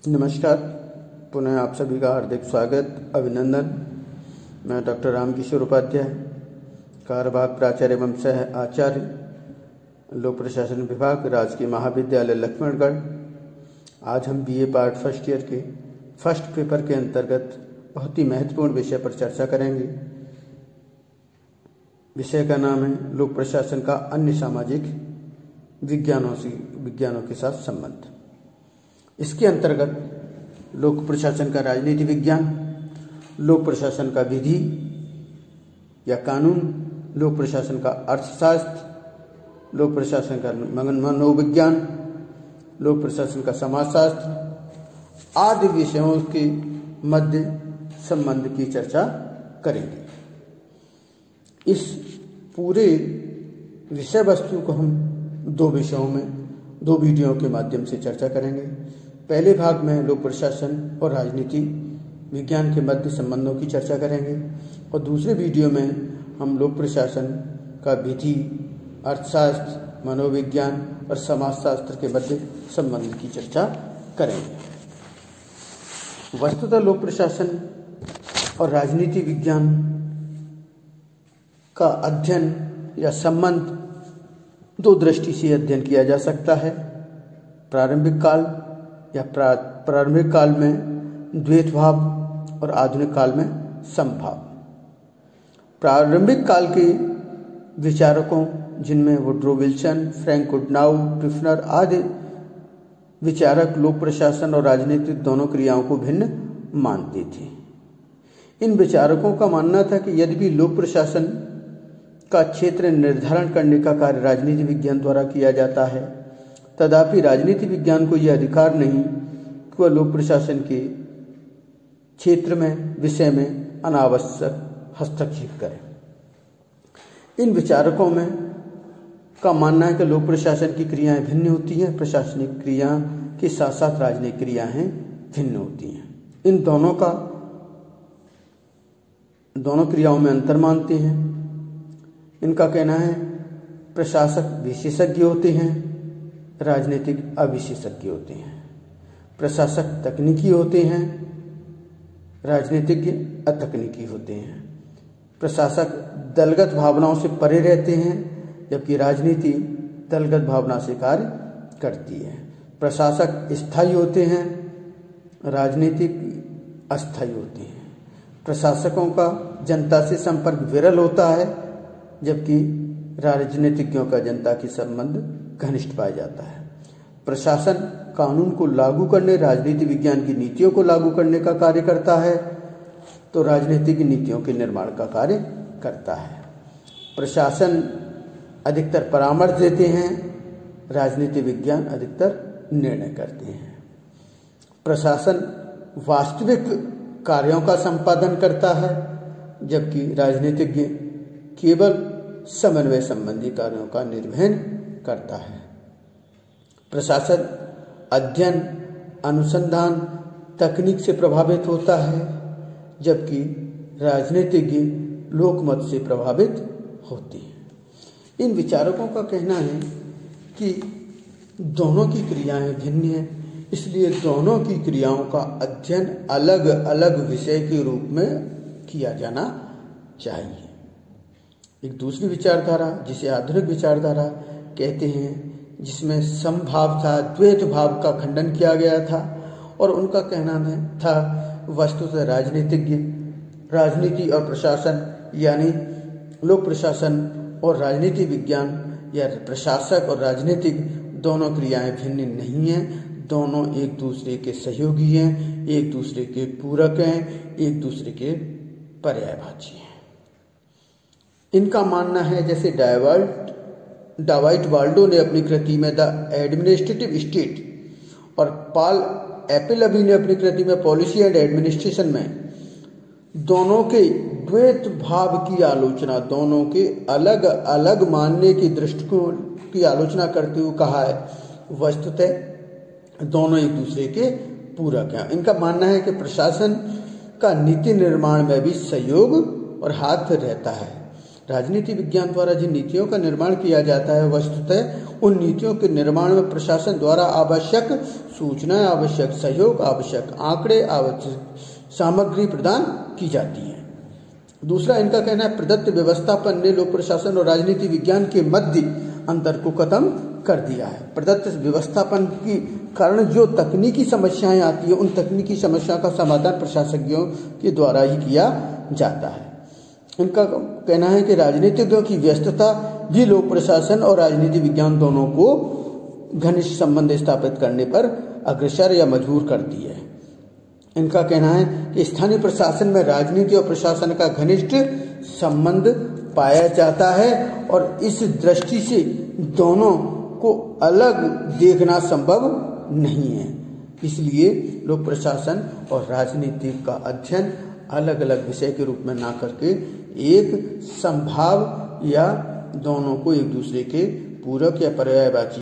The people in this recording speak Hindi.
नमस्कार। पुनः आप सभी का हार्दिक स्वागत, अभिनंदन। मैं डॉक्टर रामकिशोर उपाध्याय, कार्यवाहक प्राचार्य एवं सह आचार्य, लोक प्रशासन विभाग, राजकीय महाविद्यालय लक्ष्मणगढ़। आज हम बीए पार्ट फर्स्ट ईयर के फर्स्ट पेपर के अंतर्गत बहुत ही महत्वपूर्ण विषय पर चर्चा करेंगे। विषय का नाम है लोक प्रशासन का अन्य सामाजिक विज्ञानों के साथ संबंध। इसके अंतर्गत लोक प्रशासन का राजनीति विज्ञान, लोक प्रशासन का विधि या कानून, लोक प्रशासन का अर्थशास्त्र, लोक प्रशासन का मनोविज्ञान, लोक प्रशासन का समाजशास्त्र आदि विषयों के मध्य संबंध की चर्चा करेंगे। इस पूरे विषय वस्तु को हम दो वीडियो के माध्यम से चर्चा करेंगे। पहले भाग में लोक प्रशासन और राजनीति विज्ञान के मध्य संबंधों की चर्चा करेंगे और दूसरे वीडियो में हम लोक प्रशासन का विधि, अर्थशास्त्र, मनोविज्ञान और समाजशास्त्र के मध्य संबंध की चर्चा करेंगे। वस्तुतः लोक प्रशासन और राजनीति विज्ञान का अध्ययन या संबंध दो दृष्टि से अध्ययन किया जा सकता है। प्रारंभिक काल में द्वैत भाव और आधुनिक काल में समभाव। प्रारंभिक काल के विचारकों, जिनमें वुड्रो विल्सन, फ्रैंक गुडनाउ, ट्रिफनर आदि विचारक लोक प्रशासन और राजनीतिक दोनों क्रियाओं को भिन्न मानते थे। इन विचारकों का मानना था कि यद्यपि लोक प्रशासन का क्षेत्र निर्धारण करने का कार्य राजनीति विज्ञान द्वारा किया जाता है, तथापि राजनीति विज्ञान को यह अधिकार नहीं कि वह लोक प्रशासन के क्षेत्र में विषय में अनावश्यक हस्तक्षेप करे। इन विचारकों में का मानना है कि लोक प्रशासन की क्रियाएं भिन्न होती हैं, प्रशासनिक क्रिया के साथ साथ राजनीतिक क्रियाएं भिन्न होती हैं। इन दोनों क्रियाओं में अंतर मानते हैं। इनका कहना है प्रशासक विशेषज्ञ होते हैं, राजनीतिक अविशेषज्ञ होते हैं। प्रशासक तकनीकी होते हैं, राजनीतिज्ञ अतकनीकी होते हैं। प्रशासक दलगत भावनाओं से परे रहते हैं, जबकि राजनीति दलगत भावना से कार्य करती है। प्रशासक स्थायी होते हैं, राजनीतिक अस्थायी होते हैं। प्रशासकों का जनता से संपर्क विरल होता है, जबकि राजनीतिज्ञों का जनता के संबंध घनिष्ठ पाया जाता है। प्रशासन कानून को लागू करने, राजनीति विज्ञान की नीतियों को लागू करने का कार्य करता है, तो राजनीतिक नीतियों के निर्माण का कार्य करता है। प्रशासन अधिकतर परामर्श देते हैं, राजनीति विज्ञान अधिकतर निर्णय करते हैं। प्रशासन वास्तविक कार्यों का संपादन करता है, जबकि राजनीतिज्ञ केवल समन्वय संबंधी कार्यों का निर्वहन करता है। प्रशासन अध्ययन, अनुसंधान, तकनीक से प्रभावित होता है, जबकि राजनीतिज्ञ लोकमत से प्रभावित होते हैं। इन विचारकों का कहना है कि दोनों की क्रियाएं भिन्न हैं, इसलिए दोनों की क्रियाओं का अध्ययन अलग अलग विषय के रूप में किया जाना चाहिए। एक दूसरी विचारधारा, जिसे आधुनिक विचारधारा कहते हैं, जिसमें समभाव था, द्वैत भाव का खंडन किया गया था और उनका कहना था वस्तुतः राजनीति और प्रशासन यानी लोक प्रशासन और राजनीति विज्ञान या प्रशासक और राजनीतिक दोनों क्रियाएं भिन्न नहीं हैं, दोनों एक दूसरे के सहयोगी हैं, एक दूसरे के पूरक हैं, एक दूसरे के पर्यायवाची हैं। इनका मानना है, जैसे डावाइट वाल्डो ने अपनी कृति में द एडमिनिस्ट्रेटिव स्टेट और पॉल एपेलबी ने अपनी कृति में पॉलिसी एंड एडमिनिस्ट्रेशन में दोनों के द्वैत भाव की आलोचना, दोनों के अलग अलग मानने की दृष्टिकोण की आलोचना करते हुए कहा है वस्तुतः दोनों एक दूसरे के पूरक हैं। इनका मानना है कि प्रशासन का नीति निर्माण में भी सहयोग और हाथ रहता है। राजनीति विज्ञान द्वारा जिन नीतियों का निर्माण किया जाता है, वस्तुतः उन नीतियों के निर्माण में प्रशासन द्वारा आवश्यक सूचनाएं, आवश्यक सहयोग, आवश्यक आंकड़े, आवश्यक सामग्री प्रदान की जाती है। दूसरा इनका कहना है प्रदत्त व्यवस्थापन ने लोक प्रशासन और राजनीति विज्ञान के मध्य अंतर को खत्म कर दिया है। प्रदत्त व्यवस्थापन के कारण जो तकनीकी समस्याएं आती है, उन तकनीकी समस्याओं का समाधान प्रशासकों के द्वारा ही किया जाता है। इनका कहना है कि राजनीतिज्ञों की व्यस्तता भी लोक प्रशासन और राजनीति विज्ञान दोनों को घनिष्ठ संबंध स्थापित करने पर अग्रसर या मजबूर करती है। इनका कहना है कि स्थानीय प्रशासन में राजनीति और प्रशासन का घनिष्ठ संबंध पाया जाता है और इस दृष्टि से दोनों को अलग देखना संभव नहीं है। इसलिए लोक प्रशासन और राजनीति का अध्ययन अलग अलग विषय के रूप में ना करके एक संभाव या दोनों को एक दूसरे के पूरक या पर्यायवाची